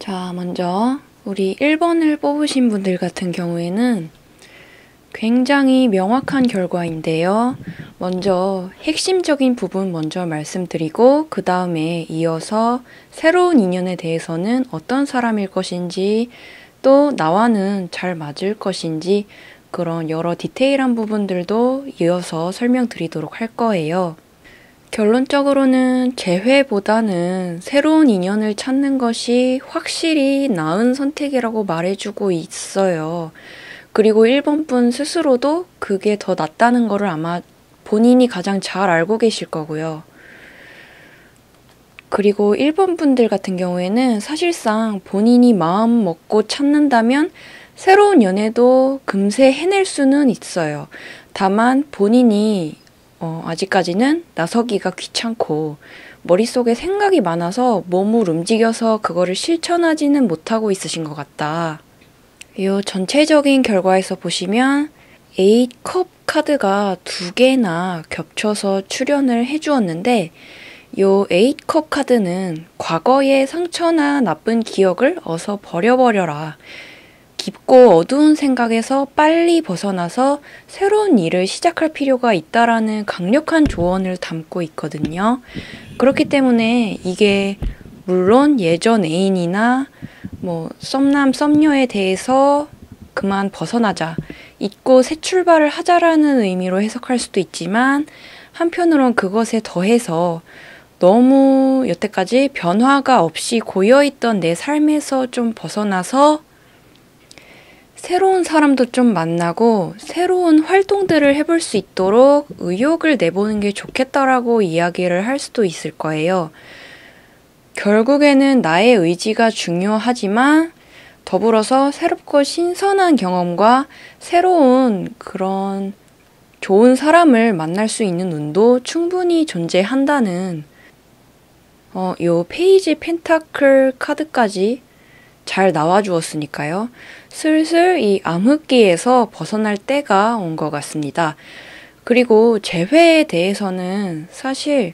자, 먼저 우리 1번을 뽑으신 분들 같은 경우에는 굉장히 명확한 결과인데요. 먼저 핵심적인 부분 먼저 말씀드리고 그 다음에 이어서 새로운 인연에 대해서는 어떤 사람일 것인지 또 나와는 잘 맞을 것인지 그런 여러 디테일한 부분들도 이어서 설명드리도록 할 거예요. 결론적으로는 재회보다는 새로운 인연을 찾는 것이 확실히 나은 선택이라고 말해주고 있어요. 그리고 1번 분 스스로도 그게 더 낫다는 거를 아마 본인이 가장 잘 알고 계실 거고요. 그리고 1번 분들 같은 경우에는 사실상 본인이 마음 먹고 찾는다면 새로운 연애도 금세 해낼 수는 있어요. 다만 본인이 아직까지는 나서기가 귀찮고 머릿속에 생각이 많아서 몸을 움직여서 그거를 실천하지는 못하고 있으신 것 같다. 이 전체적인 결과에서 보시면 8컵 카드가 2개나 겹쳐서 출연을 해주었는데 이 8컵 카드는 과거의 상처나 나쁜 기억을 어서 버려버려라. 깊고 어두운 생각에서 빨리 벗어나서 새로운 일을 시작할 필요가 있다라는 강력한 조언을 담고 있거든요. 그렇기 때문에 이게 물론 예전 애인이나 썸남 썸녀에 대해서 그만 벗어나자, 잊고 새 출발을 하자라는 의미로 해석할 수도 있지만 한편으론 그것에 더해서 너무 여태까지 변화가 없이 고여있던 내 삶에서 좀 벗어나서 새로운 사람도 좀 만나고 새로운 활동들을 해볼 수 있도록 의욕을 내보는 게 좋겠다라고 이야기를 할 수도 있을 거예요. 결국에는 나의 의지가 중요하지만 더불어서 새롭고 신선한 경험과 새로운 그런 좋은 사람을 만날 수 있는 운도 충분히 존재한다는 요 페이지 펜타클 카드까지 잘 나와주었으니까요. 슬슬 이 암흑기에서 벗어날 때가 온 것 같습니다. 그리고 재회에 대해서는 사실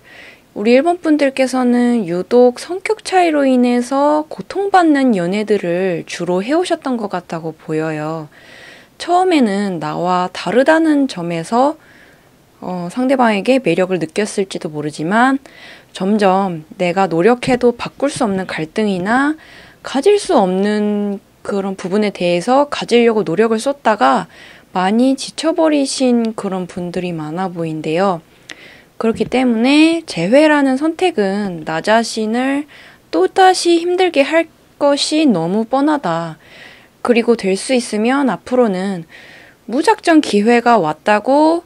우리 1번 분들께서는 유독 성격 차이로 인해서 고통받는 연애들을 주로 해오셨던 것 같다고 보여요. 처음에는 나와 다르다는 점에서 상대방에게 매력을 느꼈을지도 모르지만 점점 내가 노력해도 바꿀 수 없는 갈등이나 가질 수 없는 그런 부분에 대해서 가지려고 노력을 쏟다가 많이 지쳐버리신 그런 분들이 많아 보인대요. 그렇기 때문에 재회라는 선택은 나 자신을 또다시 힘들게 할 것이 너무 뻔하다. 그리고 될 수 있으면 앞으로는 무작정 기회가 왔다고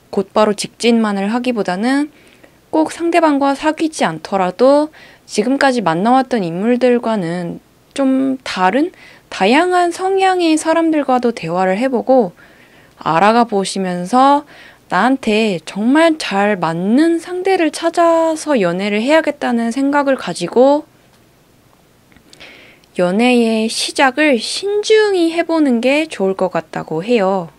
곧바로 직진만을 하기보다는 꼭 상대방과 사귀지 않더라도 지금까지 만나왔던 인물들과는 좀 다른 다양한 성향의 사람들과도 대화를 해보고 알아가 보시면서 나한테 정말 잘 맞는 상대를 찾아서 연애를 해야겠다는 생각을 가지고 연애의 시작을 신중히 해보는 게 좋을 것 같다고 해요.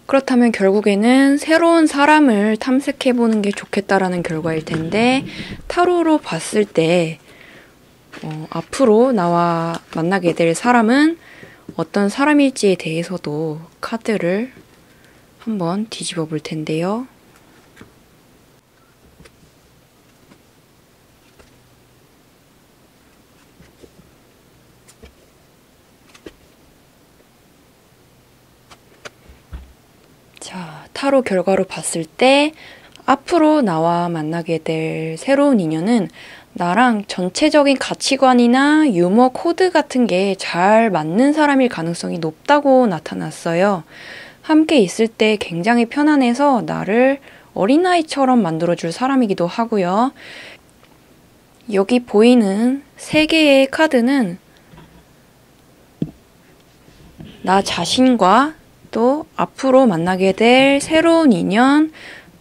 그렇다면 결국에는 새로운 사람을 탐색해보는 게 좋겠다라는 결과일 텐데 타로로 봤을 때 앞으로 나와 만나게 될 사람은 어떤 사람일지에 대해서도 카드를 한번 뒤집어 볼 텐데요. 자, 타로 결과로 봤을 때 앞으로 나와 만나게 될 새로운 인연은 나랑 전체적인 가치관이나 유머 코드 같은 게 잘 맞는 사람일 가능성이 높다고 나타났어요. 함께 있을 때 굉장히 편안해서 나를 어린아이처럼 만들어줄 사람이기도 하고요. 여기 보이는 3개의 카드는 나 자신과 또 앞으로 만나게 될 새로운 인연,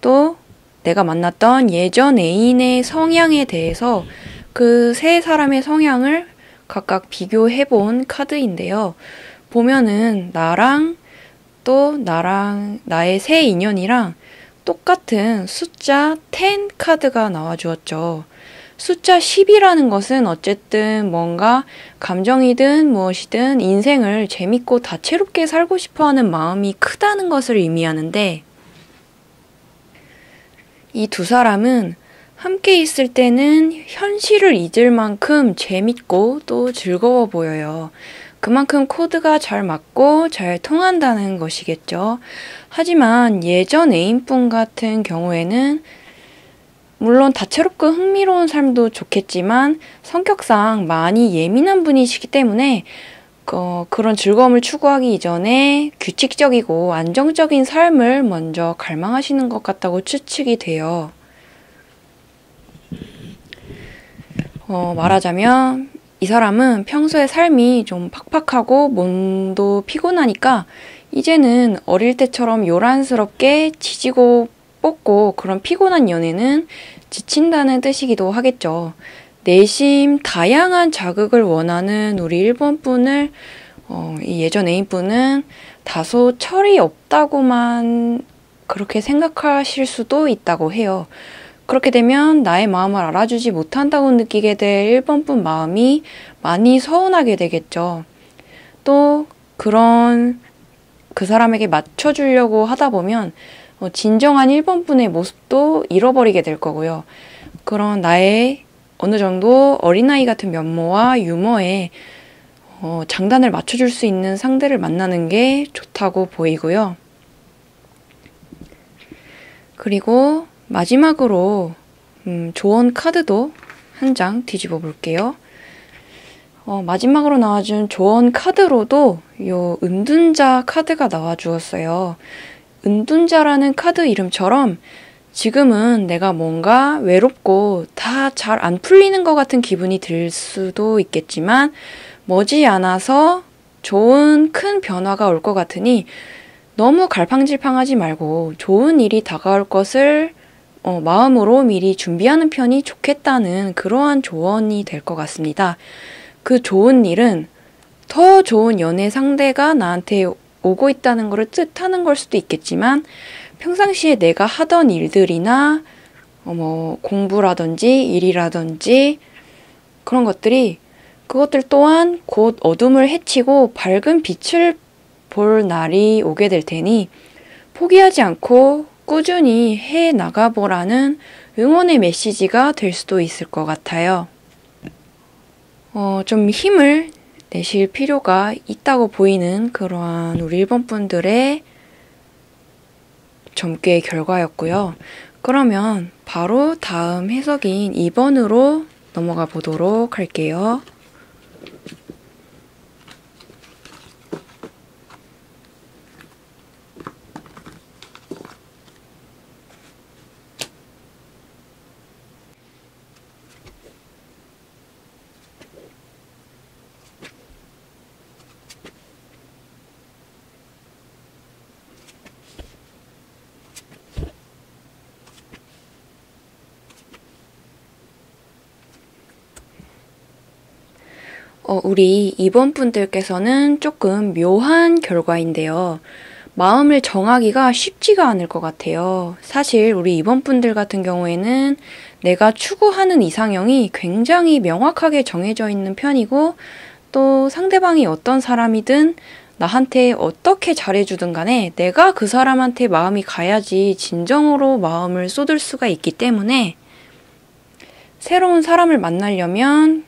또 내가 만났던 예전 애인의 성향에 대해서 그 세 사람의 성향을 각각 비교해본 카드인데요. 보면은 나랑 나의 새 인연이랑 똑같은 숫자 10 카드가 나와주었죠. 숫자 10이라는 것은 어쨌든 뭔가 감정이든 무엇이든 인생을 재밌고 다채롭게 살고 싶어 하는 마음이 크다는 것을 의미하는데, 이 두 사람은 함께 있을 때는 현실을 잊을 만큼 재밌고 또 즐거워 보여요. 그만큼 코드가 잘 맞고 잘 통한다는 것이겠죠. 하지만 예전 애인분 같은 경우에는 물론 다채롭고 흥미로운 삶도 좋겠지만 성격상 많이 예민한 분이시기 때문에 그런 즐거움을 추구하기 이전에 규칙적이고 안정적인 삶을 먼저 갈망하시는 것 같다고 추측이 돼요. 말하자면 이 사람은 평소에 삶이 좀 팍팍하고 몸도 피곤하니까 이제는 어릴 때처럼 요란스럽게 지지고 뻗고 그런 피곤한 연애는 지친다는 뜻이기도 하겠죠. 내심 다양한 자극을 원하는 우리 1번 분을 이 예전 애인분은 다소 철이 없다고만 그렇게 생각하실 수도 있다고 해요. 그렇게 되면 나의 마음을 알아주지 못한다고 느끼게 될 1번 분 마음이 많이 서운하게 되겠죠. 또 그 사람에게 맞춰주려고 하다 보면 진정한 1번 분의 모습도 잃어버리게 될 거고요. 그런 나의 어느 정도 어린아이 같은 면모와 유머에 장단을 맞춰줄 수 있는 상대를 만나는 게 좋다고 보이고요. 그리고 마지막으로 조언 카드도 한 장 뒤집어 볼게요. 마지막으로 나와준 조언 카드로도 요 은둔자 카드가 나와 주었어요. 은둔자라는 카드 이름처럼 지금은 내가 뭔가 외롭고 다 잘 안 풀리는 것 같은 기분이 들 수도 있겠지만 머지않아서 좋은 큰 변화가 올 것 같으니 너무 갈팡질팡하지 말고 좋은 일이 다가올 것을 마음으로 미리 준비하는 편이 좋겠다는 그러한 조언이 될 것 같습니다. 그 좋은 일은 더 좋은 연애 상대가 나한테 오고 있다는 것을 뜻하는 걸 수도 있겠지만 평상시에 내가 하던 일들이나 공부라든지 일이라든지 그런 그것들 또한 곧 어둠을 헤치고 밝은 빛을 볼 날이 오게 될 테니 포기하지 않고 꾸준히 해 나가보라는 응원의 메시지가 될 수도 있을 것 같아요. 좀 힘을 내실 필요가 있다고 보이는 그러한 우리 1번 분들의 점괘의 결과였고요. 그러면 바로 다음 해석인 2번으로 넘어가 보도록 할게요. 우리 2번 분들께서는 조금 묘한 결과인데요. 마음을 정하기가 쉽지가 않을 것 같아요. 사실 우리 2번 분들 같은 경우에는 내가 추구하는 이상형이 굉장히 명확하게 정해져 있는 편이고 또 상대방이 어떤 사람이든 나한테 어떻게 잘해주든 간에 내가 그 사람한테 마음이 가야지 진정으로 마음을 쏟을 수가 있기 때문에 새로운 사람을 만나려면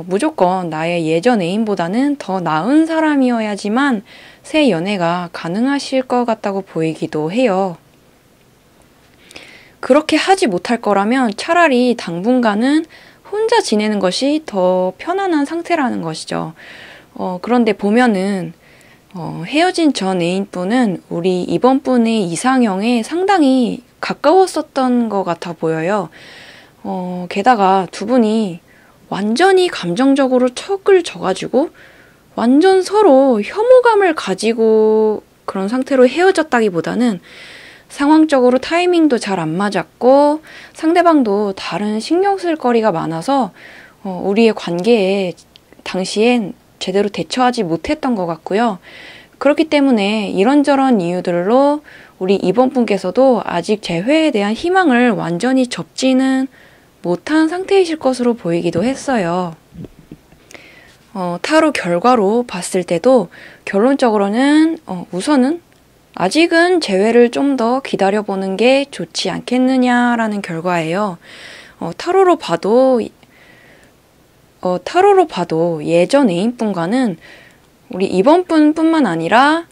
무조건 나의 예전 애인보다는 더 나은 사람이어야지만 새 연애가 가능하실 것 같다고 보이기도 해요. 그렇게 하지 못할 거라면 차라리 당분간은 혼자 지내는 것이 더 편안한 상태라는 것이죠. 그런데 보면은 헤어진 전 애인분은 우리 이번 분의 이상형에 상당히 가까웠었던 것 같아 보여요. 게다가 두 분이 완전히 감정적으로 척을 져가지고 완전 서로 혐오감을 가지고 그런 상태로 헤어졌다기보다는 상황적으로 타이밍도 잘 안 맞았고 상대방도 다른 신경 쓸 거리가 많아서 우리의 관계에 당시엔 제대로 대처하지 못했던 것 같고요. 그렇기 때문에 이런저런 이유들로 우리 이번 분께서도 아직 재회에 대한 희망을 완전히 접지는 못한 상태이실 것으로 보이기도 했어요. 타로 결과로 봤을 때도 결론적으로는 우선은 아직은 재회를 좀 더 기다려보는 게 좋지 않겠느냐라는 결과예요. 타로로 봐도 예전 애인분과는 우리 이번 분뿐만 아니라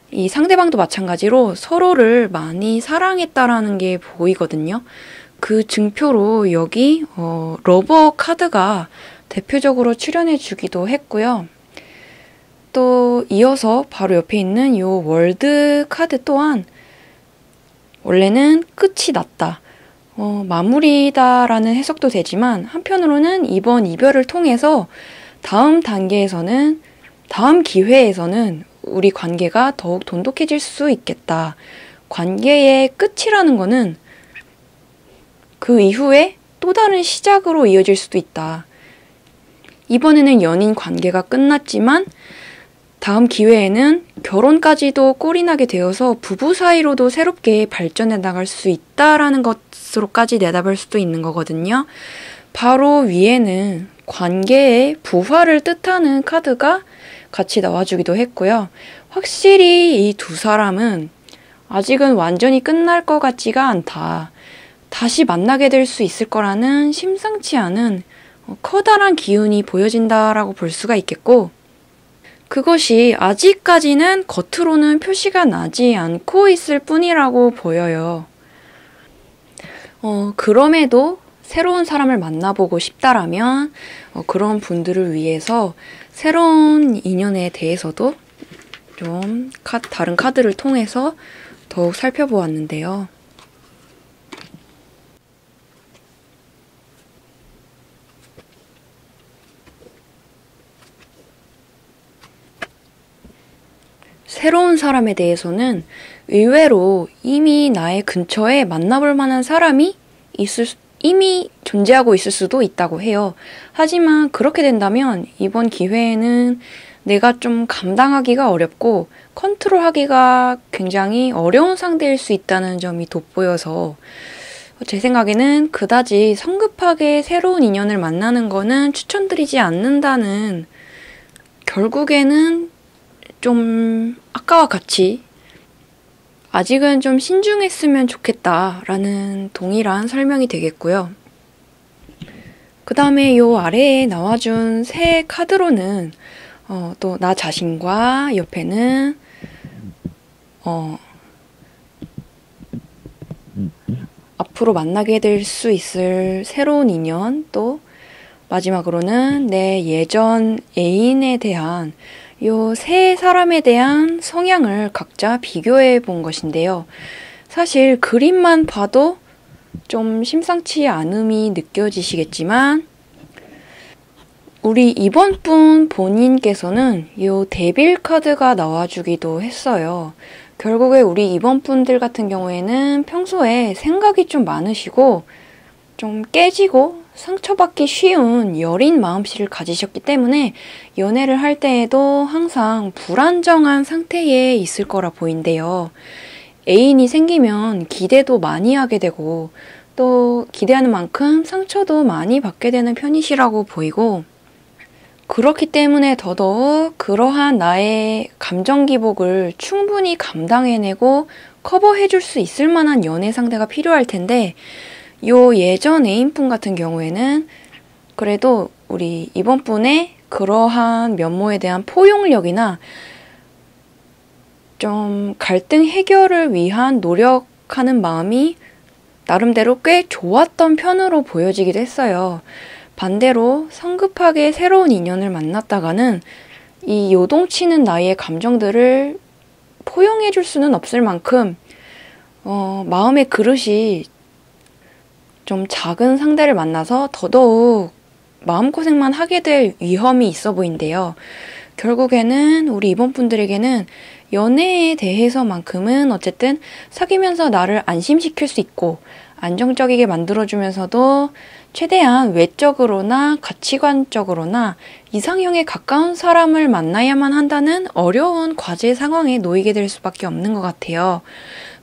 이 상대방도 마찬가지로 서로를 많이 사랑했다라는 게 보이거든요. 그 증표로 여기 러버 카드가 대표적으로 출연해 주기도 했고요. 또 이어서 바로 옆에 있는 이 월드 카드 또한 원래는 끝이 났다. 마무리다라는 해석도 되지만 한편으로는 이번 이별을 통해서 다음 단계에서는 다음 기회에서는 우리 관계가 더욱 돈독해질 수 있겠다. 관계의 끝이라는 거는 그 이후에 또 다른 시작으로 이어질 수도 있다. 이번에는 연인 관계가 끝났지만 다음 기회에는 결혼까지도 꼴이 나게 되어서 부부 사이로도 새롭게 발전해 나갈 수 있다라는 것으로까지 내다볼 수도 있는 거거든요. 바로 위에는 관계의 부활을 뜻하는 카드가 같이 나와주기도 했고요. 확실히 이 두 사람은 아직은 완전히 끝날 것 같지가 않다. 다시 만나게 될 수 있을 거라는 심상치 않은 커다란 기운이 보여진다라고 볼 수가 있겠고, 그것이 아직까지는 겉으로는 표시가 나지 않고 있을 뿐이라고 보여요. 그럼에도 새로운 사람을 만나보고 싶다라면 그런 분들을 위해서 새로운 인연에 대해서도 좀 다른 카드를 통해서 더욱 살펴보았는데요. 새로운 사람에 대해서는 의외로 이미 나의 근처에 만나볼 만한 사람이 이미 존재하고 있을 수도 있다고 해요. 하지만 그렇게 된다면 이번 기회에는 내가 좀 감당하기가 어렵고 컨트롤하기가 굉장히 어려운 상대일 수 있다는 점이 돋보여서 제 생각에는 그다지 성급하게 새로운 인연을 만나는 거는 추천드리지 않는다는, 결국에는 좀 아까와 같이 아직은 좀 신중했으면 좋겠다라는 동일한 설명이 되겠고요. 그 다음에 요 아래에 나와준 새 카드로는 또 나 자신과 옆에는 앞으로 만나게 될 수 있을 새로운 인연, 또 마지막으로는 내 예전 애인에 대한 요 세 사람에 대한 성향을 각자 비교해 본 것인데요. 사실 그림만 봐도 좀 심상치 않음이 느껴지시겠지만 우리 이번 분 본인께서는 요 데빌 카드가 나와주기도 했어요. 결국에 우리 이번 분들 같은 경우에는 평소에 생각이 좀 많으시고 좀 깨지고 상처받기 쉬운 여린 마음씨를 가지셨기 때문에 연애를 할 때에도 항상 불안정한 상태에 있을 거라 보인대요. 애인이 생기면 기대도 많이 하게 되고 또 기대하는 만큼 상처도 많이 받게 되는 편이시라고 보이고, 그렇기 때문에 더더욱 그러한 나의 감정 기복을 충분히 감당해내고 커버해줄 수 있을 만한 연애 상대가 필요할 텐데, 요 예전 애인분 같은 경우에는 그래도 우리 이번 분의 그러한 면모에 대한 포용력이나 좀 갈등 해결을 위한 노력하는 마음이 나름대로 꽤 좋았던 편으로 보여지기도 했어요. 반대로 성급하게 새로운 인연을 만났다가는 이 요동치는 나의 감정들을 포용해줄 수는 없을 만큼 마음의 그릇이 좀 작은 상대를 만나서 더더욱 마음고생만 하게 될 위험이 있어 보인대요. 결국에는 우리 이번 분들에게는 연애에 대해서만큼은 어쨌든 사귀면서 나를 안심시킬 수 있고 안정적이게 만들어주면서도 최대한 외적으로나 가치관적으로나 이상형에 가까운 사람을 만나야만 한다는 어려운 과제 상황에 놓이게 될 수밖에 없는 것 같아요.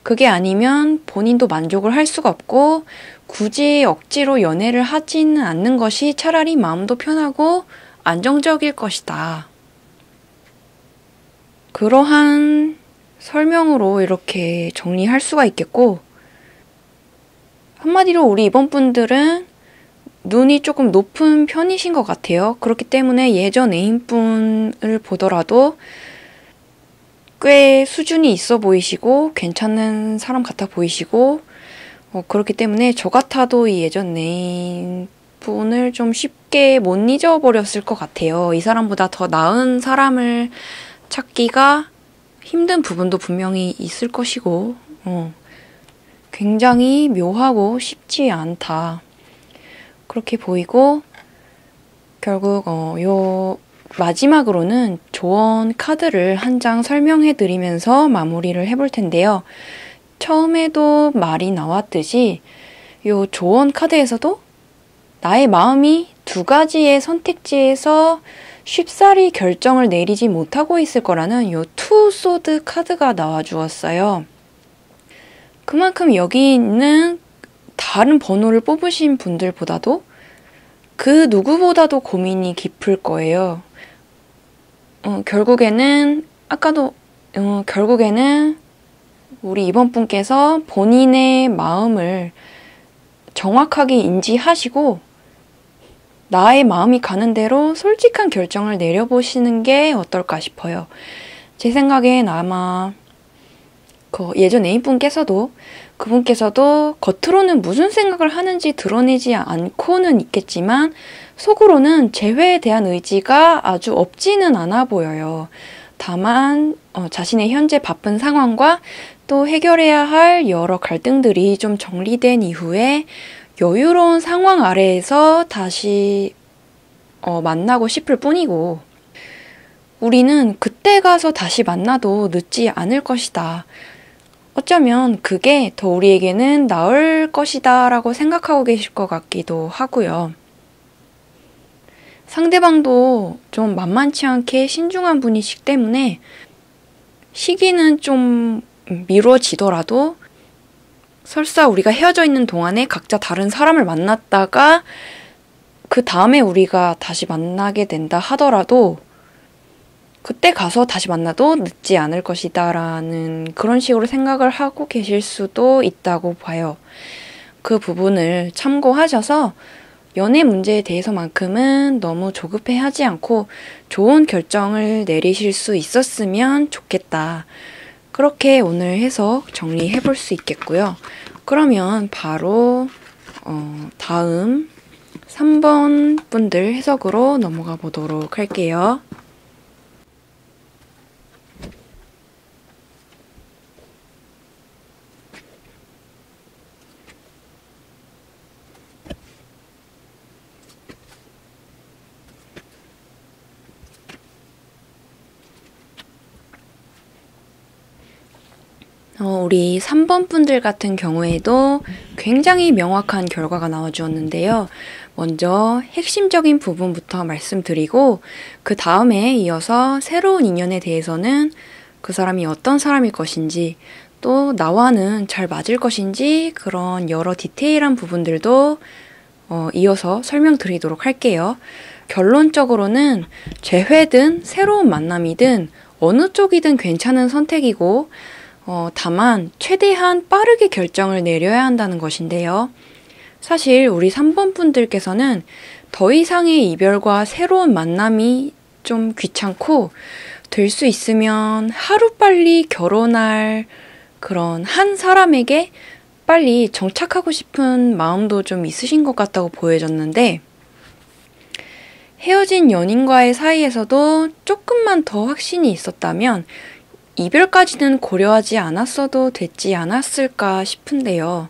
그게 아니면 본인도 만족을 할 수가 없고 굳이 억지로 연애를 하지는 않는 것이 차라리 마음도 편하고 안정적일 것이다. 그러한 설명으로 이렇게 정리할 수가 있겠고, 한마디로 우리 이번 분들은 눈이 조금 높은 편이신 것 같아요. 그렇기 때문에 예전 애인분을 보더라도 꽤 수준이 있어 보이시고 괜찮은 사람 같아 보이시고, 그렇기 때문에 저 같아도 이 예전 애인분을 좀 쉽게 못 잊어버렸을 것 같아요. 이 사람보다 더 나은 사람을 찾기가 힘든 부분도 분명히 있을 것이고, 굉장히 묘하고 쉽지 않다. 그렇게 보이고, 결국 요 마지막으로는 조언 카드를 한 장 설명해 드리면서 마무리를 해볼 텐데요. 처음에도 말이 나왔듯이 요 조언 카드에서도 나의 마음이 두 가지의 선택지에서 쉽사리 결정을 내리지 못하고 있을 거라는 요 투 소드 카드가 나와 주었어요. 그만큼 여기 있는 다른 번호를 뽑으신 분들보다도 그 누구보다도 고민이 깊을 거예요. 결국에는 우리 이번 분께서 본인의 마음을 정확하게 인지하시고 나의 마음이 가는 대로 솔직한 결정을 내려보시는 게 어떨까 싶어요. 제 생각엔 아마 예전 애인분께서도 그분께서도 겉으로는 무슨 생각을 하는지 드러내지 않고는 있겠지만 속으로는 재회에 대한 의지가 아주 없지는 않아 보여요. 다만 자신의 현재 바쁜 상황과 또 해결해야 할 여러 갈등들이 좀 정리된 이후에 여유로운 상황 아래에서 다시 만나고 싶을 뿐이고, 우리는 그때 가서 다시 만나도 늦지 않을 것이다. 어쩌면 그게 더 우리에게는 나을 것이다 라고 생각하고 계실 것 같기도 하고요. 상대방도 좀 만만치 않게 신중한 분이시기 때문에 시기는 좀 미뤄지더라도 설사 우리가 헤어져 있는 동안에 각자 다른 사람을 만났다가 그 다음에 우리가 다시 만나게 된다 하더라도 그때 가서 다시 만나도 늦지 않을 것이다 라는 그런 식으로 생각을 하고 계실 수도 있다고 봐요. 그 부분을 참고하셔서 연애 문제에 대해서만큼은 너무 조급해하지 않고 좋은 결정을 내리실 수 있었으면 좋겠다. 그렇게 오늘 해석 정리해 볼 수 있겠고요. 그러면 바로 다음 3번 분들 해석으로 넘어가 보도록 할게요. 우리 3번 분들 같은 경우에도 굉장히 명확한 결과가 나와 주었는데요. 먼저 핵심적인 부분부터 말씀드리고 그 다음에 이어서 새로운 인연에 대해서는 그 사람이 어떤 사람일 것인지 또 나와는 잘 맞을 것인지 그런 여러 디테일한 부분들도 이어서 설명드리도록 할게요. 결론적으로는 재회든 새로운 만남이든 어느 쪽이든 괜찮은 선택이고 다만 최대한 빠르게 결정을 내려야 한다는 것인데요. 사실 우리 3번 분들께서는 더 이상의 이별과 새로운 만남이 좀 귀찮고 될 수 있으면 하루빨리 결혼할 그런 한 사람에게 빨리 정착하고 싶은 마음도 좀 있으신 것 같다고 보여졌는데, 헤어진 연인과의 사이에서도 조금만 더 확신이 있었다면 이별까지는 고려하지 않았어도 됐지 않았을까 싶은데요.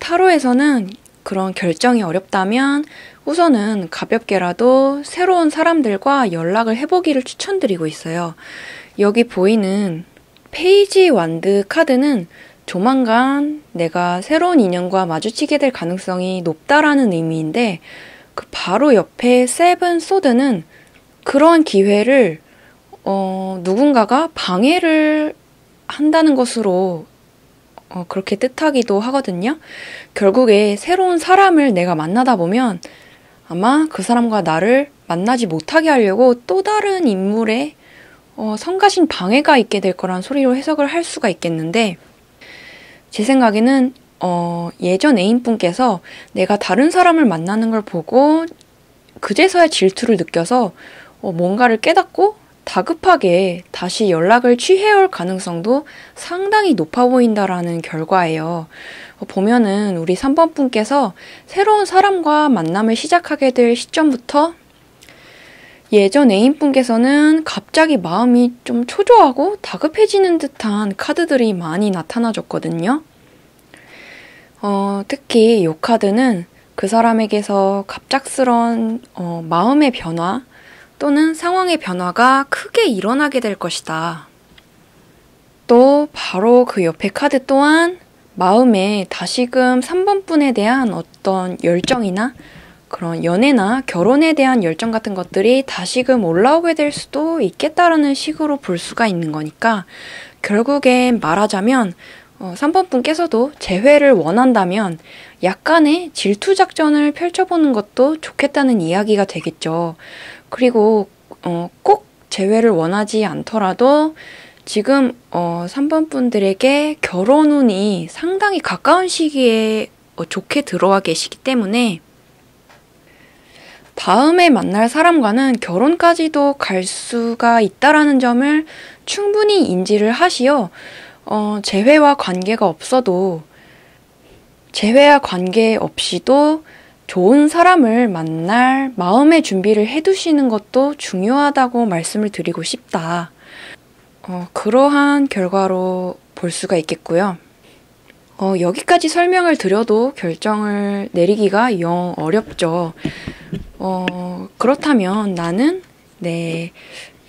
타로에서는 그런 결정이 어렵다면 우선은 가볍게라도 새로운 사람들과 연락을 해보기를 추천드리고 있어요. 여기 보이는 페이지 완드 카드는 조만간 내가 새로운 인연과 마주치게 될 가능성이 높다라는 의미인데 그 바로 옆에 세븐 소드는 그러한 기회를 누군가가 방해를 한다는 것으로 그렇게 뜻하기도 하거든요. 결국에 새로운 사람을 내가 만나다 보면 아마 그 사람과 나를 만나지 못하게 하려고 또 다른 인물의 성가신 방해가 있게 될 거란 소리로 해석을 할 수가 있겠는데 제 생각에는 예전 애인분께서 내가 다른 사람을 만나는 걸 보고 그제서야 질투를 느껴서 뭔가를 깨닫고 다급하게 다시 연락을 취해올 가능성도 상당히 높아 보인다라는 결과예요. 보면은 우리 3번 분께서 새로운 사람과 만남을 시작하게 될 시점부터 예전 애인분께서는 갑자기 마음이 좀 초조하고 다급해지는 듯한 카드들이 많이 나타나줬거든요. 특히 이 카드는 그 사람에게서 갑작스런 마음의 변화 또는 상황의 변화가 크게 일어나게 될 것이다. 또 바로 그 옆에 카드 또한 마음에 다시금 3번 분에 대한 어떤 열정이나 그런 연애나 결혼에 대한 열정 같은 것들이 다시금 올라오게 될 수도 있겠다라는 식으로 볼 수가 있는 거니까 결국엔 말하자면 3번 분께서도 재회를 원한다면 약간의 질투 작전을 펼쳐보는 것도 좋겠다는 이야기가 되겠죠. 그리고 꼭 재회를 원하지 않더라도 지금 3번 분들에게 결혼 운이 상당히 가까운 시기에 좋게 들어와 계시기 때문에 다음에 만날 사람과는 결혼까지도 갈 수가 있다라는 점을 충분히 인지를 하시어 재회와 관계가 없어도 재회와 관계없이도 좋은 사람을 만날 마음의 준비를 해두시는 것도 중요하다고 말씀을 드리고 싶다. 그러한 결과로 볼 수가 있겠고요. 여기까지 설명을 드려도 결정을 내리기가 영 어렵죠. 그렇다면 나는 내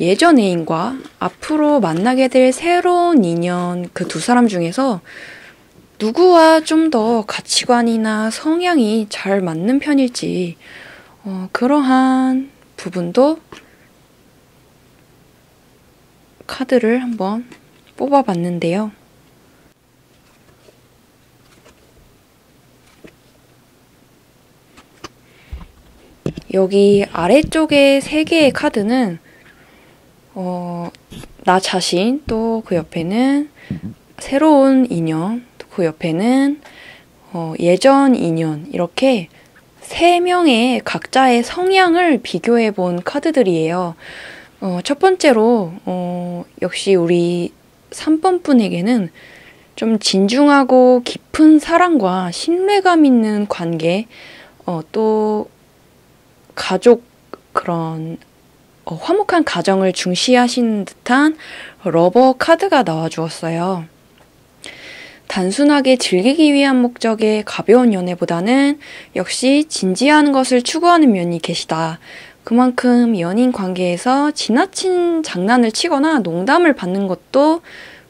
예전 애인과 앞으로 만나게 될 새로운 인연 그 두 사람 중에서 누구와 좀 더 가치관이나 성향이 잘 맞는 편일지 그러한 부분도 카드를 한번 뽑아봤는데요. 여기 아래쪽에 3개의 카드는 나 자신, 또 그 옆에는 새로운 인연, 또 그 옆에는 예전 인연, 이렇게 3명의 각자의 성향을 비교해 본 카드들이에요. 첫 번째로 역시 우리 3번 분에게는 좀 진중하고 깊은 사랑과 신뢰감 있는 관계, 또 가족 그런 화목한 가정을 중시하시는 듯한 러버 카드가 나와주었어요. 단순하게 즐기기 위한 목적의 가벼운 연애보다는 역시 진지한 것을 추구하는 면이 계시다. 그만큼 연인 관계에서 지나친 장난을 치거나 농담을 받는 것도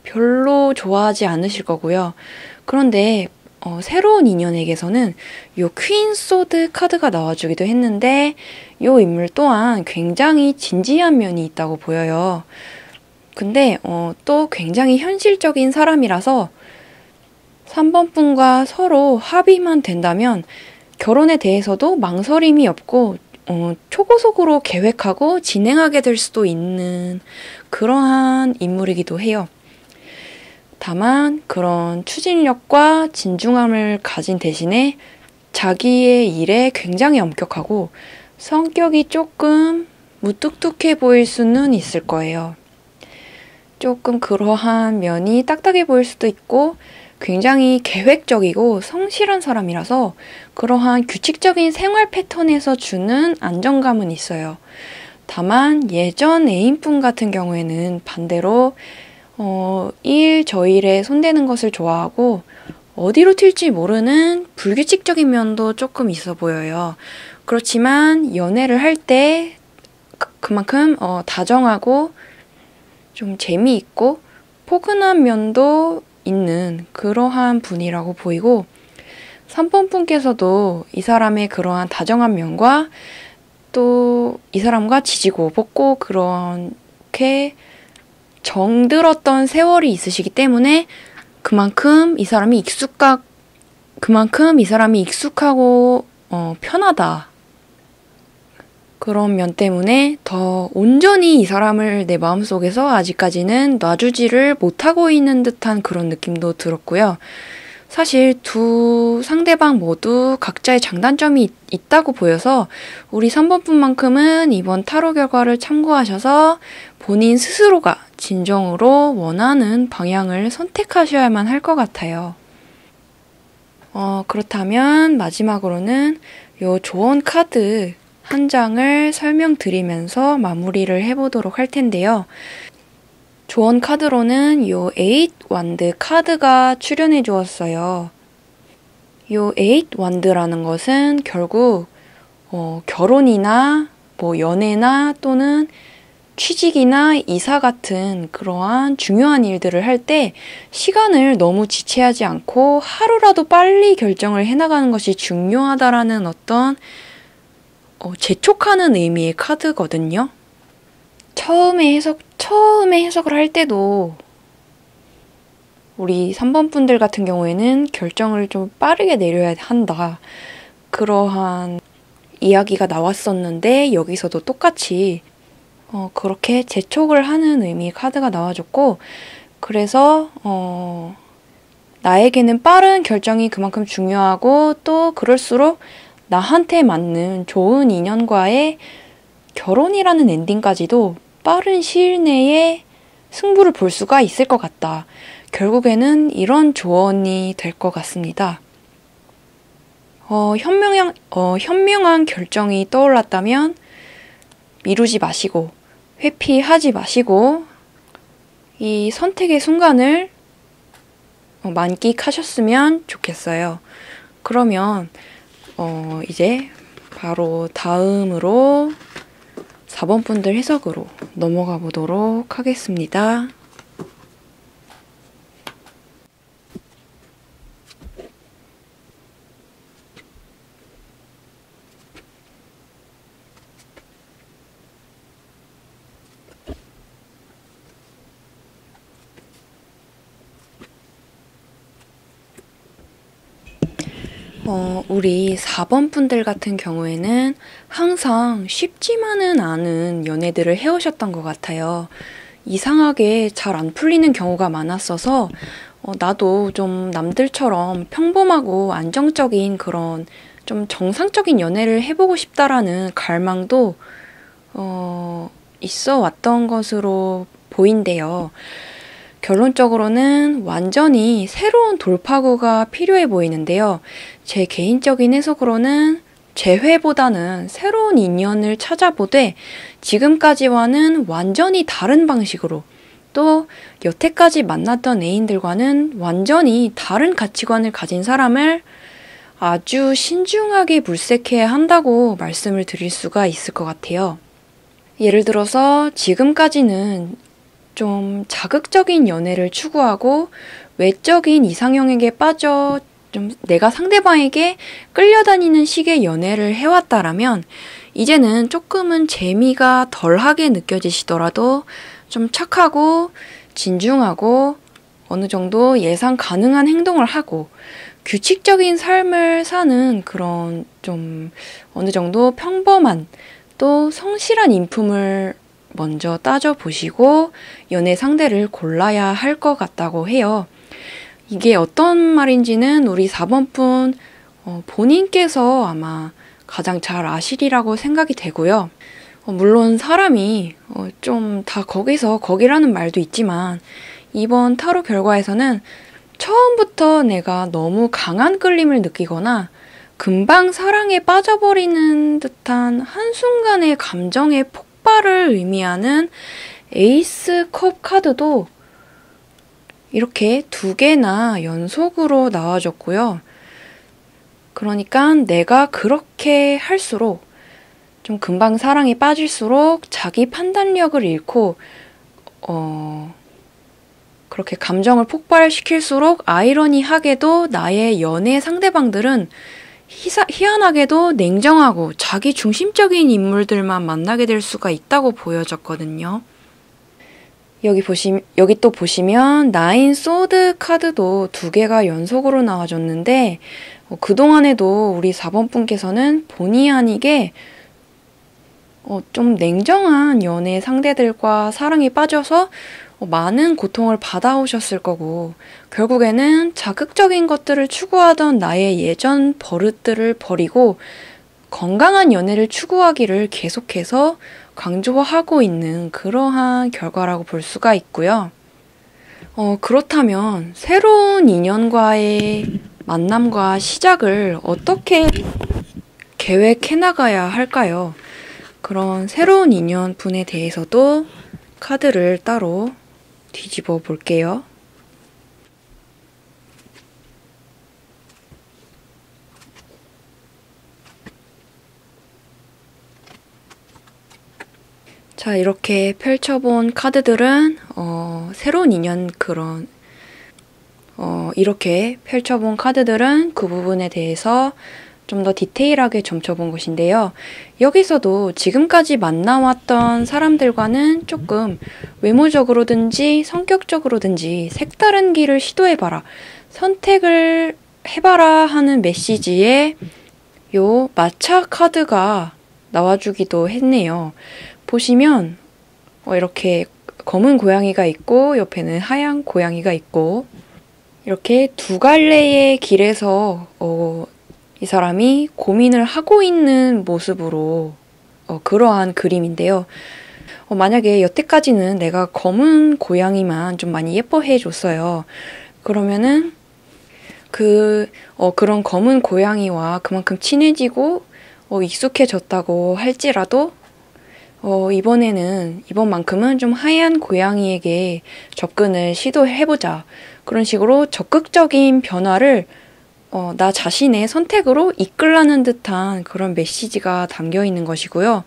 별로 좋아하지 않으실 거고요. 그런데 새로운 인연에게서는 요 퀸 소드 카드가 나와주기도 했는데 요 인물 또한 굉장히 진지한 면이 있다고 보여요. 근데 또 굉장히 현실적인 사람이라서 3번 분과 서로 합의만 된다면 결혼에 대해서도 망설임이 없고 초고속으로 계획하고 진행하게 될 수도 있는 그러한 인물이기도 해요. 다만 그런 추진력과 진중함을 가진 대신에 자기의 일에 굉장히 엄격하고 성격이 조금 무뚝뚝해 보일 수는 있을 거예요. 조금 그러한 면이 딱딱해 보일 수도 있고 굉장히 계획적이고 성실한 사람이라서 그러한 규칙적인 생활 패턴에서 주는 안정감은 있어요. 다만 예전 애인분 같은 경우에는 반대로 일 저일에 손대는 것을 좋아하고 어디로 튈지 모르는 불규칙적인 면도 조금 있어 보여요. 그렇지만 연애를 할 때 그만큼 다정하고 좀 재미있고 포근한 면도 있는 그러한 분이라고 보이고 3번 분께서도 이 사람의 그러한 다정한 면과 또 이 사람과 지지고 볶고 그렇게 정들었던 세월이 있으시기 때문에 그만큼 이 사람이 익숙하고 편하다. 그런 면 때문에 더 온전히 이 사람을 내 마음속에서 아직까지는 놔주지를 못하고 있는 듯한 그런 느낌도 들었고요. 사실 두 상대방 모두 각자의 장단점이 있다고 보여서 우리 3번 분만큼은 이번 타로 결과를 참고하셔서 본인 스스로가 진정으로 원하는 방향을 선택하셔야만 할 것 같아요. 그렇다면 마지막으로는 요 조언 카드 한 장을 설명드리면서 마무리를 해보도록 할 텐데요. 조언 카드로는 요 8 완드 카드가 출연해 주었어요. 요 8 완드라는 것은 결국 결혼이나 뭐 연애나 또는 취직이나 이사 같은 그러한 중요한 일들을 할 때 시간을 너무 지체하지 않고 하루라도 빨리 결정을 해나가는 것이 중요하다라는 어떤 재촉하는 의미의 카드거든요. 처음에 해석을 할 때도 우리 3번 분들 같은 경우에는 결정을 좀 빠르게 내려야 한다. 그러한 이야기가 나왔었는데 여기서도 똑같이 그렇게 재촉을 하는 의미의 카드가 나와줬고 그래서 나에게는 빠른 결정이 그만큼 중요하고 또 그럴수록 나한테 맞는 좋은 인연과의 결혼이라는 엔딩까지도 빠른 시일 내에 승부를 볼 수가 있을 것 같다. 결국에는 이런 조언이 될 것 같습니다. 현명한 결정이 떠올랐다면 미루지 마시고 회피하지 마시고 이 선택의 순간을 만끽하셨으면 좋겠어요. 그러면 이제 바로 다음으로 4번 분들 해석으로 넘어가 보도록 하겠습니다. 우리 4번 분들 같은 경우에는 항상 쉽지만은 않은 연애들을 해오셨던 것 같아요. 이상하게 잘 안 풀리는 경우가 많았어서 나도 좀 남들처럼 평범하고 안정적인 그런 좀 정상적인 연애를 해보고 싶다라는 갈망도 있어 왔던 것으로 보인대요. 결론적으로는 완전히 새로운 돌파구가 필요해 보이는데요. 제 개인적인 해석으로는 재회보다는 새로운 인연을 찾아보되 지금까지와는 완전히 다른 방식으로 또 여태까지 만났던 애인들과는 완전히 다른 가치관을 가진 사람을 아주 신중하게 물색해야 한다고 말씀을 드릴 수가 있을 것 같아요. 예를 들어서 지금까지는 좀 자극적인 연애를 추구하고 외적인 이상형에게 빠져 좀 내가 상대방에게 끌려다니는 식의 연애를 해왔다라면 이제는 조금은 재미가 덜하게 느껴지시더라도 좀 착하고 진중하고 어느 정도 예상 가능한 행동을 하고 규칙적인 삶을 사는 그런 좀 어느 정도 평범한 또 성실한 인품을 먼저 따져보시고 연애 상대를 골라야 할 것 같다고 해요. 이게 어떤 말인지는 우리 4번 분 본인께서 아마 가장 잘 아시리라고 생각이 되고요. 물론 사람이 좀 다 거기서 거기라는 말도 있지만 이번 타로 결과에서는 처음부터 내가 너무 강한 끌림을 느끼거나 금방 사랑에 빠져버리는 듯한 한순간의 감정의 폭발을 의미하는 에이스 컵 카드도 이렇게 2개나 연속으로 나와줬고요. 그러니까 내가 그렇게 할수록 좀 금방 사랑에 빠질수록 자기 판단력을 잃고 그렇게 감정을 폭발시킬수록 아이러니하게도 나의 연애 상대방들은 희한하게도 냉정하고 자기 중심적인 인물들만 만나게 될 수가 있다고 보여졌거든요. 여기 또 보시면 나인 소드 카드도 2개가 연속으로 나와줬는데 그동안에도 우리 4번 분께서는 본의 아니게 좀 냉정한 연애 상대들과 사랑에 빠져서 많은 고통을 받아오셨을 거고 결국에는 자극적인 것들을 추구하던 나의 예전 버릇들을 버리고 건강한 연애를 추구하기를 계속해서 강조하고 있는 그러한 결과라고 볼 수가 있고요. 그렇다면 새로운 인연과의 만남과 시작을 어떻게 계획해 나가야 할까요? 그런 새로운 인연 분에 대해서도 카드를 따로 뒤집어 볼게요. 자, 이렇게 펼쳐본 카드들은 새로운 인연 이렇게 펼쳐본 카드들은 그 부분에 대해서 좀 더 디테일하게 점쳐본 것인데요. 여기서도 지금까지 만나왔던 사람들과는 조금 외모적으로든지 성격적으로든지 색다른 길을 시도해봐라. 선택을 해봐라 하는 메시지에 요 마차 카드가 나와주기도 했네요. 보시면 이렇게 검은 고양이가 있고 옆에는 하얀 고양이가 있고 이렇게 2갈래의 길에서 이 사람이 고민을 하고 있는 모습으로 그러한 그림인데요. 만약에 여태까지는 내가 검은 고양이만 좀 많이 예뻐해 줬어요. 그러면은 그런 검은 고양이와 그만큼 친해지고 익숙해졌다고 할지라도 이번만큼은 좀 하얀 고양이에게 접근을 시도해보자. 그런 식으로 적극적인 변화를 나 자신의 선택으로 이끌라는 듯한 그런 메시지가 담겨 있는 것이고요.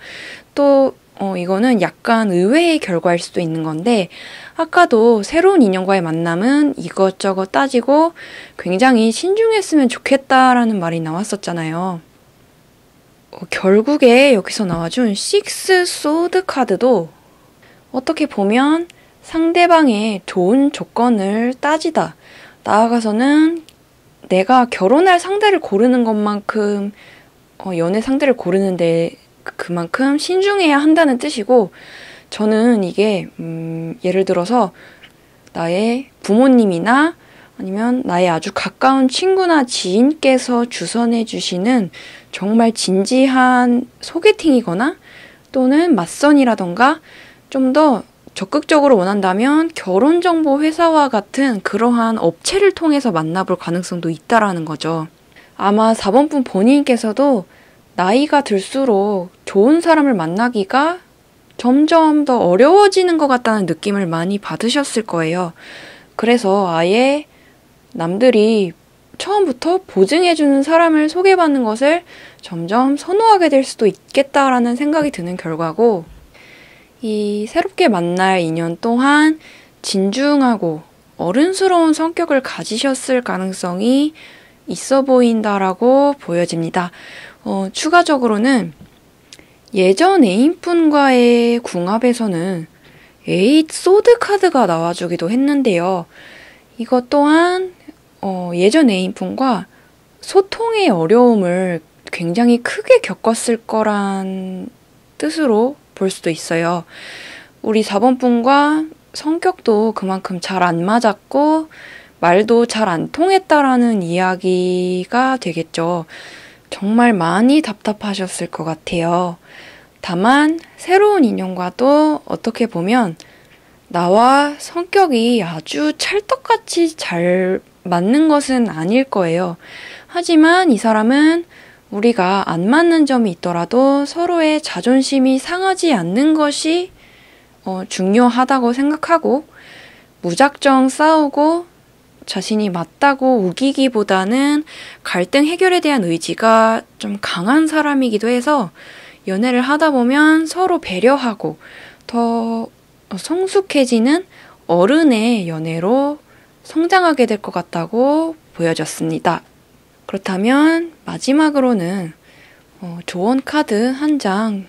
또 이거는 약간 의외의 결과일 수도 있는 건데 아까도 새로운 인연과의 만남은 이것저것 따지고 굉장히 신중했으면 좋겠다라는 말이 나왔었잖아요. 결국에 여기서 나와준 식스 소드 카드도 어떻게 보면 상대방의 좋은 조건을 따지다. 나아가서는 내가 결혼할 상대를 고르는 것만큼 연애 상대를 고르는데 그만큼 신중해야 한다는 뜻이고 저는 이게 예를 들어서 나의 부모님이나 아니면 나의 아주 가까운 친구나 지인께서 주선해 주시는 정말 진지한 소개팅이거나 또는 맞선이라던가 좀 더 적극적으로 원한다면 결혼정보회사와 같은 그러한 업체를 통해서 만나볼 가능성도 있다라는 거죠. 아마 4번 분 본인께서도 나이가 들수록 좋은 사람을 만나기가 점점 더 어려워지는 것 같다는 느낌을 많이 받으셨을 거예요. 그래서 아예 남들이 처음부터 보증해주는 사람을 소개받는 것을 점점 선호하게 될 수도 있겠다라는 생각이 드는 결과고 이 새롭게 만날 인연 또한 진중하고 어른스러운 성격을 가지셨을 가능성이 있어 보인다라고 보여집니다. 추가적으로는 예전 애인분과의 궁합에서는 에잇 소드 카드가 나와주기도 했는데요. 이것 또한 예전 애인분과 소통의 어려움을 굉장히 크게 겪었을 거란 뜻으로 볼 수도 있어요. 우리 4번 분과 성격도 그만큼 잘 안 맞았고 말도 잘 안 통했다라는 이야기가 되겠죠. 정말 많이 답답하셨을 것 같아요. 다만 새로운 인연과도 어떻게 보면 나와 성격이 아주 찰떡같이 잘 맞는 것은 아닐 거예요. 하지만 이 사람은 우리가 안 맞는 점이 있더라도 서로의 자존심이 상하지 않는 것이 중요하다고 생각하고 무작정 싸우고 자신이 맞다고 우기기보다는 갈등 해결에 대한 의지가 좀 강한 사람이기도 해서 연애를 하다 보면 서로 배려하고 더 성숙해지는 어른의 연애로 성장하게 될 것 같다고 보여졌습니다. 그렇다면 마지막으로는 조언 카드 한 장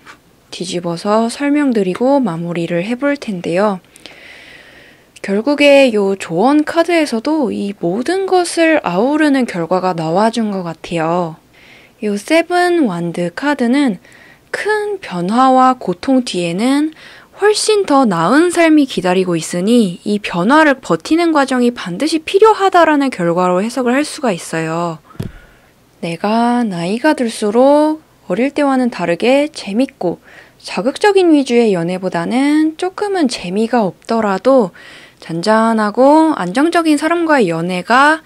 뒤집어서 설명드리고 마무리를 해볼 텐데요. 결국에 이 조언 카드에서도 이 모든 것을 아우르는 결과가 나와준 것 같아요. 이 세븐 완드 카드는 큰 변화와 고통 뒤에는 훨씬 더 나은 삶이 기다리고 있으니 이 변화를 버티는 과정이 반드시 필요하다라는 결과로 해석을 할 수가 있어요. 내가 나이가 들수록 어릴 때와는 다르게 재밌고 자극적인 위주의 연애보다는 조금은 재미가 없더라도 잔잔하고 안정적인 사람과의 연애가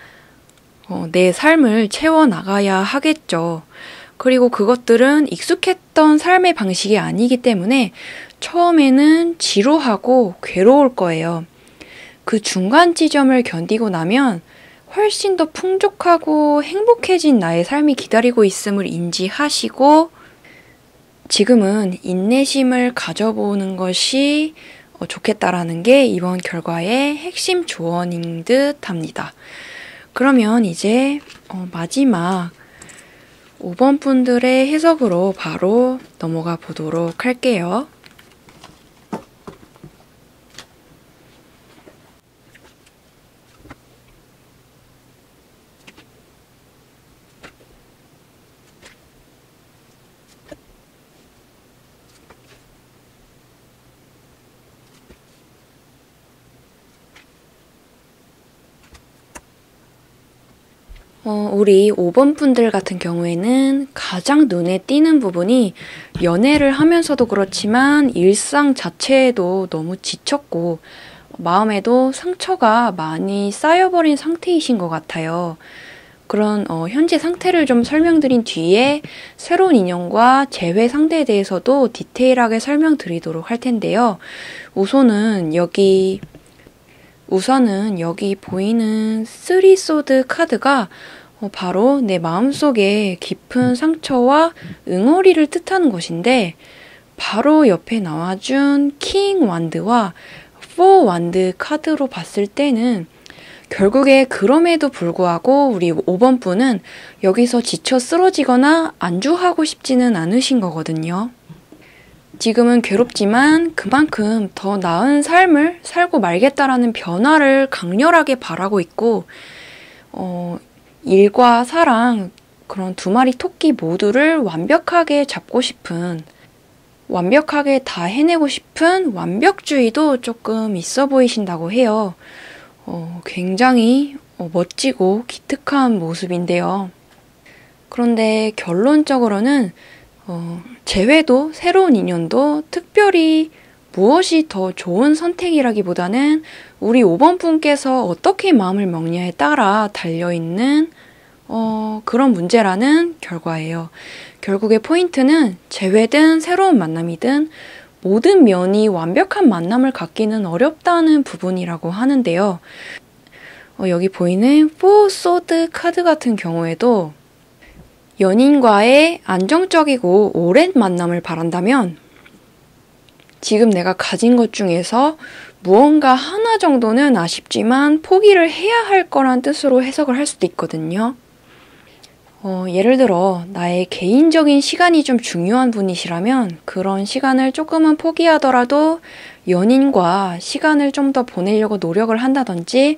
내 삶을 채워나가야 하겠죠. 그리고 그것들은 익숙했던 삶의 방식이 아니기 때문에 처음에는 지루하고 괴로울 거예요. 그 중간 지점을 견디고 나면 훨씬 더 풍족하고 행복해진 나의 삶이 기다리고 있음을 인지하시고 지금은 인내심을 가져보는 것이 좋겠다라는 게 이번 결과의 핵심 조언인 듯 합니다. 그러면 이제 마지막 5번 분들의 해석으로 바로 넘어가 보도록 할게요. 우리 5번 분들 같은 경우에는 가장 눈에 띄는 부분이 연애를 하면서도 그렇지만 일상 자체에도 너무 지쳤고 마음에도 상처가 많이 쌓여버린 상태이신 것 같아요. 그런 현재 상태를 좀 설명드린 뒤에 새로운 인연과 재회 상대에 대해서도 디테일하게 설명드리도록 할 텐데요. 우선은 여기 보이는 3소드 카드가 바로 내 마음속에 깊은 상처와 응어리를 뜻하는 것인데 바로 옆에 나와준 킹 완드와 4 완드 카드로 봤을 때는 결국에 그럼에도 불구하고 우리 5번 분은 여기서 지쳐 쓰러지거나 안주하고 싶지는 않으신 거거든요. 지금은 괴롭지만 그만큼 더 나은 삶을 살고 말겠다라는 변화를 강렬하게 바라고 있고 일과 사랑, 그런 두 마리 토끼 모두를 완벽하게 잡고 싶은, 완벽하게 다 해내고 싶은 완벽주의도 조금 있어 보이신다고 해요. 굉장히 멋지고 기특한 모습인데요. 그런데 결론적으로는 재회도 새로운 인연도 특별히 무엇이 더 좋은 선택이라기보다는 우리 5번 분께서 어떻게 마음을 먹냐에 따라 달려있는 그런 문제라는 결과예요. 결국에 포인트는 재회든 새로운 만남이든 모든 면이 완벽한 만남을 갖기는 어렵다는 부분이라고 하는데요. 여기 보이는 4소드 카드 같은 경우에도 연인과의 안정적이고 오랜 만남을 바란다면 지금 내가 가진 것 중에서 무언가 하나 정도는 아쉽지만 포기를 해야 할 거란 뜻으로 해석을 할 수도 있거든요. 예를 들어 나의 개인적인 시간이 좀 중요한 분이시라면 그런 시간을 조금은 포기하더라도 연인과 시간을 좀 더 보내려고 노력을 한다든지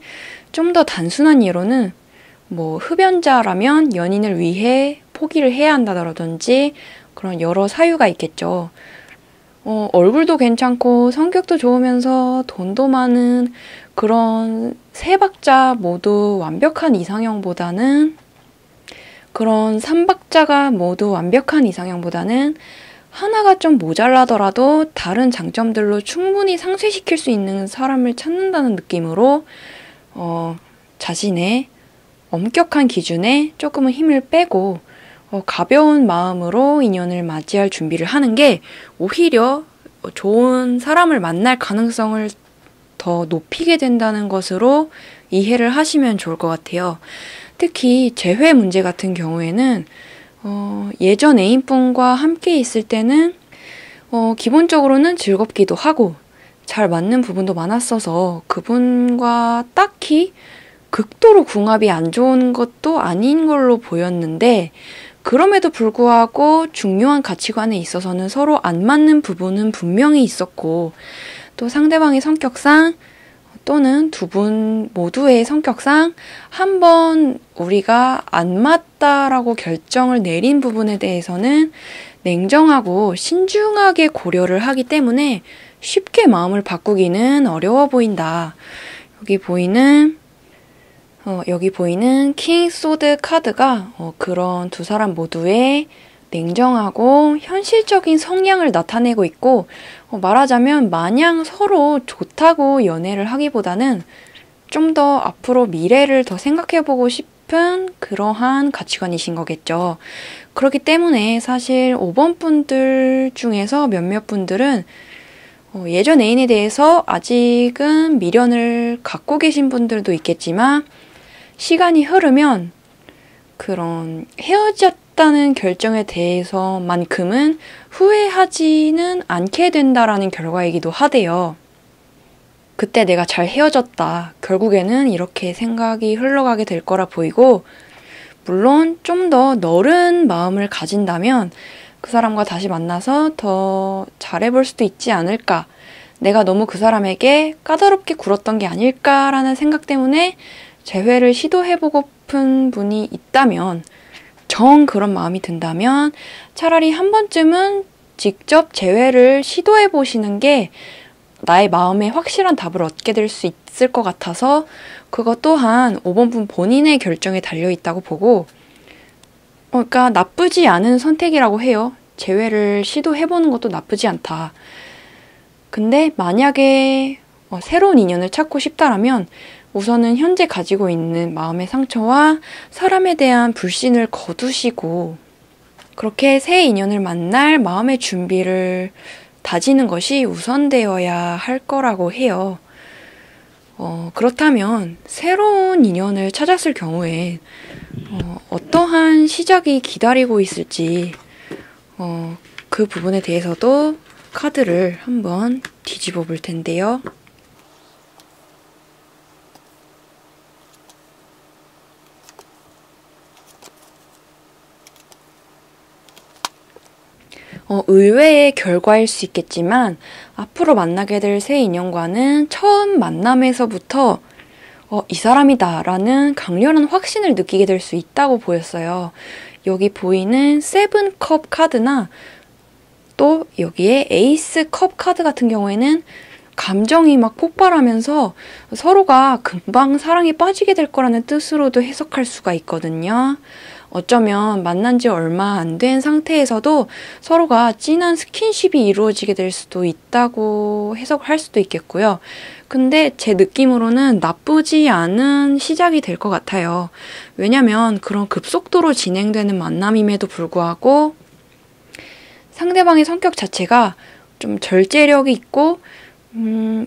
좀 더 단순한 예로는 흡연자라면 연인을 위해 포기를 해야 한다든지 그런 여러 사유가 있겠죠. 얼굴도 괜찮고 성격도 좋으면서 돈도 많은 그런 세 박자 모두 완벽한 이상형보다는 그런 3박자가 모두 완벽한 이상형보다는 하나가 좀 모자라더라도 다른 장점들로 충분히 상쇄시킬 수 있는 사람을 찾는다는 느낌으로 자신의 엄격한 기준에 조금은 힘을 빼고 가벼운 마음으로 인연을 맞이할 준비를 하는 게 오히려 좋은 사람을 만날 가능성을 더 높이게 된다는 것으로 이해를 하시면 좋을 것 같아요. 특히 재회 문제 같은 경우에는 예전 애인분과 함께 있을 때는 기본적으로는 즐겁기도 하고 잘 맞는 부분도 많았어서 그분과 딱히 극도로 궁합이 안 좋은 것도 아닌 걸로 보였는데, 그럼에도 불구하고 중요한 가치관에 있어서는 서로 안 맞는 부분은 분명히 있었고, 또 상대방의 성격상 또는 두 분 모두의 성격상 한번 우리가 안 맞다라고 결정을 내린 부분에 대해서는 냉정하고 신중하게 고려를 하기 때문에 쉽게 마음을 바꾸기는 어려워 보인다. 여기 보이는 킹 소드 카드가 그런 두 사람 모두의 냉정하고 현실적인 성향을 나타내고 있고, 말하자면 마냥 서로 좋다고 연애를 하기보다는 좀 더 앞으로 미래를 더 생각해보고 싶은 그러한 가치관이신 거겠죠. 그렇기 때문에 사실 5번 분들 중에서 몇몇 분들은 예전 애인에 대해서 아직은 미련을 갖고 계신 분들도 있겠지만, 시간이 흐르면 그런 헤어졌다는 결정에 대해서만큼은 후회하지는 않게 된다라는 결과이기도 하대요. 그때 내가 잘 헤어졌다. 결국에는 이렇게 생각이 흘러가게 될 거라 보이고, 물론 좀 더 너른 마음을 가진다면 그 사람과 다시 만나서 더 잘해볼 수도 있지 않을까. 내가 너무 그 사람에게 까다롭게 굴었던 게 아닐까라는 생각 때문에 재회를 시도해보고픈 분이 있다면, 정 그런 마음이 든다면 차라리 한 번쯤은 직접 재회를 시도해보시는 게 나의 마음에 확실한 답을 얻게 될 수 있을 것 같아서, 그것 또한 5번 분 본인의 결정에 달려있다고 보고, 그러니까 나쁘지 않은 선택이라고 해요. 재회를 시도해보는 것도 나쁘지 않다. 근데 만약에 새로운 인연을 찾고 싶다라면 우선은 현재 가지고 있는 마음의 상처와 사람에 대한 불신을 거두시고, 그렇게 새 인연을 만날 마음의 준비를 다지는 것이 우선되어야 할 거라고 해요. 그렇다면 새로운 인연을 찾았을 경우에 어떠한 시작이 기다리고 있을지, 그 부분에 대해서도 카드를 한번 뒤집어 볼 텐데요. 의외의 결과일 수 있겠지만 앞으로 만나게 될 새 인연과는 처음 만남에서부터 이 사람이다 라는 강렬한 확신을 느끼게 될 수 있다고 보였어요. 여기 보이는 세븐컵 카드나 또 여기에 에이스 컵 카드 같은 경우에는 감정이 막 폭발하면서 서로가 금방 사랑에 빠지게 될 거라는 뜻으로도 해석할 수가 있거든요. 어쩌면 만난 지 얼마 안 된 상태에서도 서로가 진한 스킨십이 이루어지게 될 수도 있다고 해석할 수도 있겠고요. 근데 제 느낌으로는 나쁘지 않은 시작이 될 것 같아요. 왜냐면 그런 급속도로 진행되는 만남임에도 불구하고 상대방의 성격 자체가 좀 절제력이 있고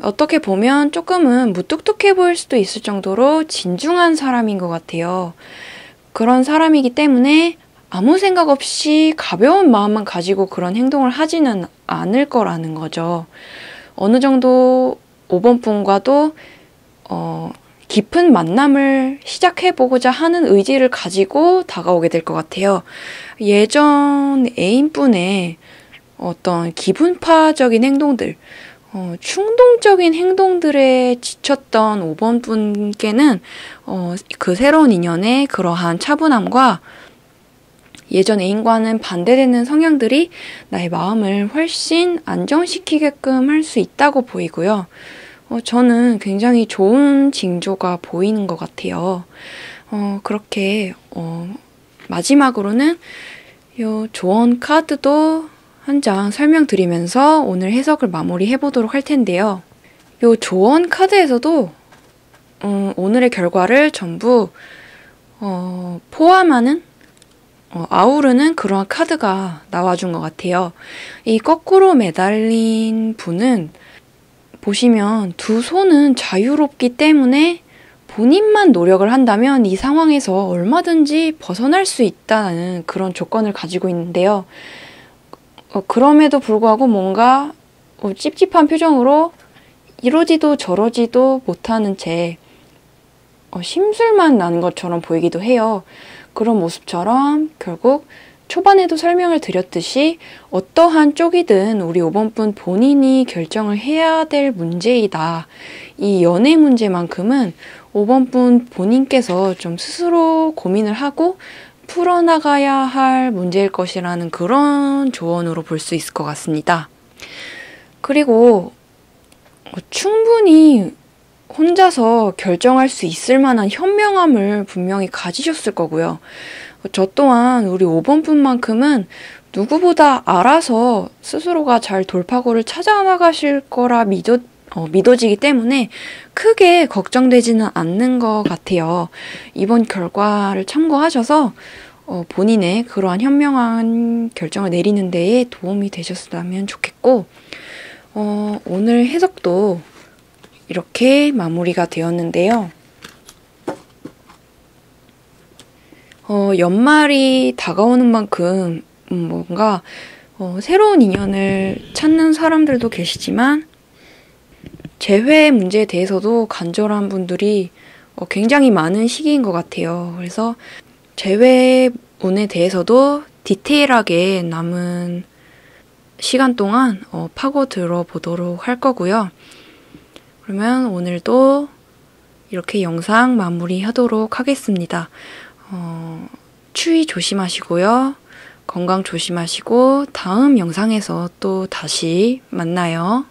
어떻게 보면 조금은 무뚝뚝해 보일 수도 있을 정도로 진중한 사람인 것 같아요. 그런 사람이기 때문에 아무 생각 없이 가벼운 마음만 가지고 그런 행동을 하지는 않을 거라는 거죠. 어느 정도 5번 분과도 깊은 만남을 시작해보고자 하는 의지를 가지고 다가오게 될 것 같아요. 예전 애인분의 어떤 기분파적인 행동들, 충동적인 행동들에 지쳤던 5번 분께는 그 새로운 인연의 그러한 차분함과 예전 애인과는 반대되는 성향들이 나의 마음을 훨씬 안정시키게끔 할 수 있다고 보이고요. 저는 굉장히 좋은 징조가 보이는 것 같아요. 그렇게 마지막으로는 요 조언 카드도 한 장 설명드리면서 오늘 해석을 마무리해 보도록 할 텐데요. 요 조언 카드에서도 오늘의 결과를 전부 포함하는 아우르는 그러한 카드가 나와준 것 같아요. 이 거꾸로 매달린 분은 보시면 두 손은 자유롭기 때문에 본인만 노력을 한다면 이 상황에서 얼마든지 벗어날 수 있다는 그런 조건을 가지고 있는데요. 그럼에도 불구하고 뭔가 찝찝한 표정으로 이러지도 저러지도 못하는 채 심술만 나는 것처럼 보이기도 해요. 그런 모습처럼 결국 초반에도 설명을 드렸듯이 어떠한 쪽이든 우리 5번분 본인이 결정을 해야 될 문제이다. 이 연애 문제만큼은 5번분 본인께서 좀 스스로 고민을 하고 풀어나가야 할 문제일 것이라는 그런 조언으로 볼 수 있을 것 같습니다. 그리고 충분히 혼자서 결정할 수 있을 만한 현명함을 분명히 가지셨을 거고요. 저 또한 우리 5번분만큼은 누구보다 알아서 스스로가 잘 돌파구를 찾아나가실 거라 믿어지기 때문에 크게 걱정되지는 않는 것 같아요. 이번 결과를 참고하셔서 본인의 그러한 현명한 결정을 내리는 데에 도움이 되셨다면 좋겠고, 오늘 해석도 이렇게 마무리가 되었는데요. 연말이 다가오는 만큼 뭔가 새로운 인연을 찾는 사람들도 계시지만 재회 문제에 대해서도 간절한 분들이 굉장히 많은 시기인 것 같아요. 그래서 재회운에 대해서도 디테일하게 남은 시간 동안 파고 들어보도록 할 거고요. 그러면 오늘도 이렇게 영상 마무리하도록 하겠습니다. 추위 조심하시고요. 건강 조심하시고 다음 영상에서 또 다시 만나요.